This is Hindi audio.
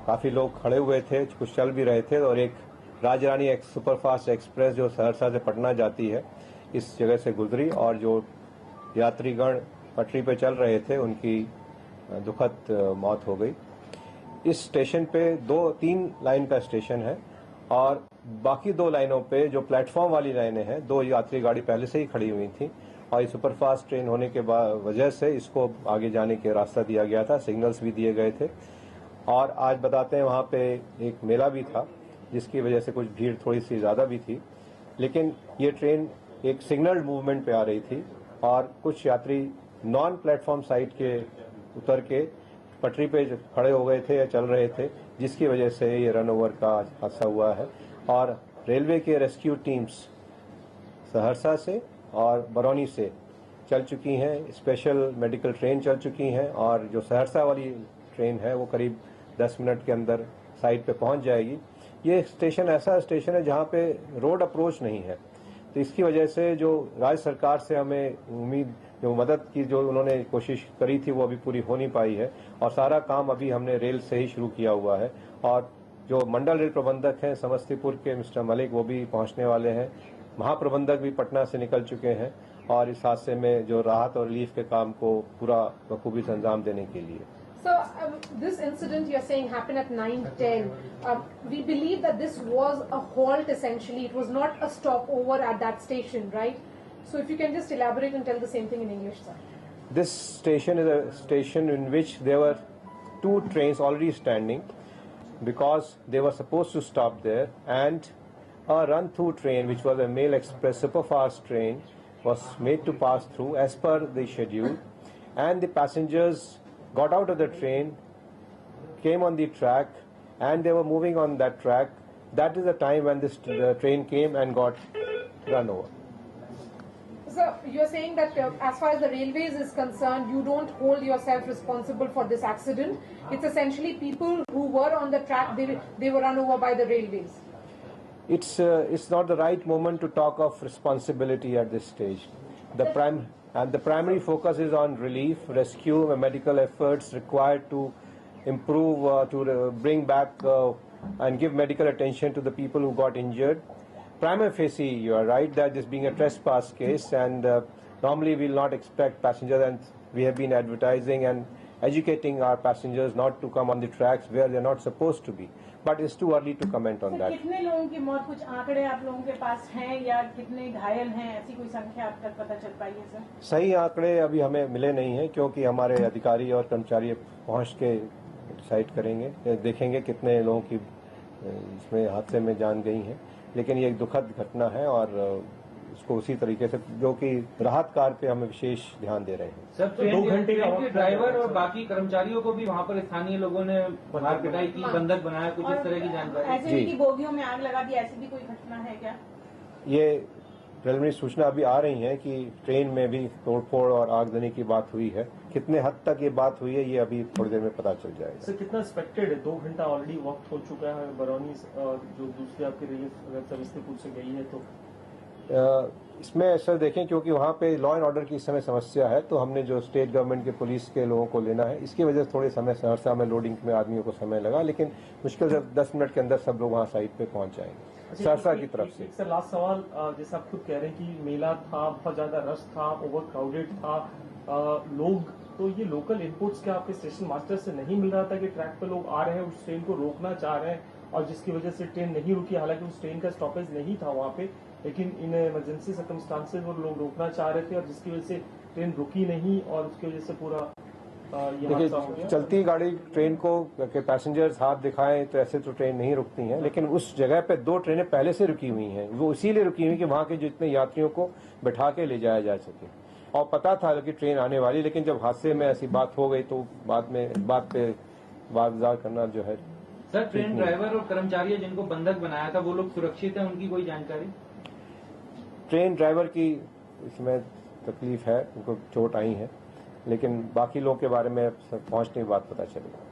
काफ़ी लोग खड़े हुए थे, कुछ चल भी रहे थे और एक राजरानी सुपरफास्ट एक्सप्रेस जो सहरसा से पटना जाती है इस जगह से गुजरी और जो यात्रीगण पटरी पे चल रहे थे उनकी दुखद मौत हो गई। इस स्टेशन पे 2-3 लाइन का स्टेशन है और बाकी 2 लाइनों पे जो प्लेटफॉर्म वाली लाइनें हैं 2 यात्री गाड़ी पहले से ही खड़ी हुई थी और ये सुपरफास्ट ट्रेन होने के वजह से इसको आगे जाने के रास्ता दिया गया था, सिग्नल्स भी दिए गए थे। और आज बताते हैं वहाँ पे एक मेला भी था जिसकी वजह से कुछ भीड़ थोड़ी सी ज़्यादा भी थी, लेकिन ये ट्रेन एक सिग्नल्ड मूवमेंट पे आ रही थी और कुछ यात्री नॉन प्लेटफॉर्म साइड के उतर के पटरी पे खड़े हो गए थे या चल रहे थे, जिसकी वजह से ये रन ओवर का हादसा हुआ है। और रेलवे के रेस्क्यू टीम्स सहरसा से और बरौनी से चल चुकी हैं, स्पेशल मेडिकल ट्रेन चल चुकी हैं और जो सहरसा वाली ट्रेन है वो करीब 10 मिनट के अंदर साइट पे पहुंच जाएगी। ये स्टेशन ऐसा स्टेशन है जहां पे रोड अप्रोच नहीं है, तो इसकी वजह से जो राज्य सरकार से हमें उम्मीद जो मदद की जो उन्होंने कोशिश करी थी वो अभी पूरी हो नहीं पाई है और सारा काम अभी हमने रेल से ही शुरू किया हुआ है। और जो मंडल रेल प्रबंधक हैं समस्तीपुर के मिस्टर मलिक वो भी पहुंचने वाले हैं, महाप्रबंधक भी पटना से निकल चुके हैं और इस हादसे में जो राहत और रिलीफ के काम को पूरा बखूबी से अंजाम देने के लिए। So this incident you're saying happened at 9:10. We believe that this was a halt essentially. It was not a stopover at that station, right? So if you can just elaborate and tell the same thing in English, sir. This station is a station in which there were 2 trains already standing because they were supposed to stop there, and a run-through train, which was a Mail Express superfast train, was made to pass through as per the schedule, and the passengers got out of the train, came on the track, and they were moving on that track. That is the time when this train came and got run over. So you're saying that as far as the railways is concerned, you don't hold yourself responsible for this accident. It's essentially people who were on the track, they were run over by the railways. It's not the right moment to talk of responsibility at this stage. The primary focus is on relief, rescue, and medical efforts required to improve, to bring back and give medical attention to the people who got injured. Prima facie, you are right that this being a trespass case, and normally we will not expect passengers, and we have been advertising and educating our passengers not to come on the tracks where they are not supposed to be. But it's too early to comment on that. कितने लोगों की मौत, कुछ आंकड़े आप लोगों के पास हैं या कितने घायल हैं, ऐसी कोई संख्या अब तक पता चल पाई है सर? सही आंकड़े अभी हमें मिले नहीं हैं क्योंकि हमारे अधिकारी और कर्मचारी पहुंच के डिसाइड करेंगे, देखेंगे कितने लोगों की इसमें हादसे में जान गई हैं, लेकिन ये एक दुखद घटना है और इसको उसी तरीके से जो कि राहत कार्य पे हमें विशेष ध्यान दे रहे हैं। सर, 2 घंटे के ड्राइवर और बाकी कर्मचारियों को भी वहाँ पर स्थानीय लोगों ने मार पिटाई की, बंधक बनाया, कुछ इस तरह की जानकारी? ऐसे की बोगियों में आग लगा दी, ऐसी भी कोई घटना है क्या? ये प्रिलिमिनरी सूचना अभी आ रही है कि ट्रेन में भी तोड़फोड़ और आगजनी की बात हुई है। कितने हद तक ये बात हुई है ये अभी थोड़ी देर में पता चल जाएगा। सर, कितना एक्सपेक्टेड है? 2 घंटा ऑलरेडी वक्त हो चुका है, बरौनी जो दूसरी आपकी रेल समस्तीपुर से गई है तो इसमें ऐसा देखें क्योंकि वहाँ पे लॉ एंड ऑर्डर की इस समय समस्या है, तो हमने जो स्टेट गवर्नमेंट के पुलिस के लोगों को लेना है, इसकी वजह से थोड़े समय सहरसा में लोडिंग में आदमियों को समय लगा, लेकिन मुश्किल से 10 मिनट के अंदर सब लोग वहाँ साइट पे पहुँच जाएंगे सहरसा की तरफ से। सर, लास्ट सवाल, जैसे आप खुद कह रहे हैं कि मेला था, बहुत ज्यादा रश था, ओवर क्राउडेड था, लोग, तो ये लोकल इनपुट्स क्या आपके स्टेशन मास्टर से नहीं मिल रहा था कि ट्रैक पे लोग आ रहे हैं, उस ट्रेन को रोकना चाह रहे हैं और जिसकी वजह से ट्रेन नहीं रुकी? हालांकि उस ट्रेन का स्टॉपेज नहीं था वहाँ पे, लेकिन इन इमरजेंसी सर्कमस्टांसेस वो लोग रोकना चाह रहे थे और जिसकी वजह से ट्रेन रुकी नहीं और उसकी वजह से पूरा देखिए, चलती गाड़ी ट्रेन को के पैसेंजर्स हाथ दिखाएं तो ऐसे तो ट्रेन नहीं रुकती हैं, लेकिन उस जगह पे 2 ट्रेनें पहले से रुकी हुई हैं। वो इसीलिए रुकी हुई कि वहाँ के जितने यात्रियों को बैठा के ले जाया जा सके और पता था कि ट्रेन आने वाली, लेकिन जब हादसे में ऐसी बात हो गई तो बाद में बात पे वाद करना जो है। सर, ट्रेन ड्राइवर और कर्मचारी जिनको बंधक बनाया था वो लोग सुरक्षित हैं, उनकी कोई जानकारी? ट्रेन ड्राइवर की इसमें तकलीफ है, उनको चोट आई है, लेकिन बाकी लोगों के बारे में पहुंचने की बात पता चलेगी।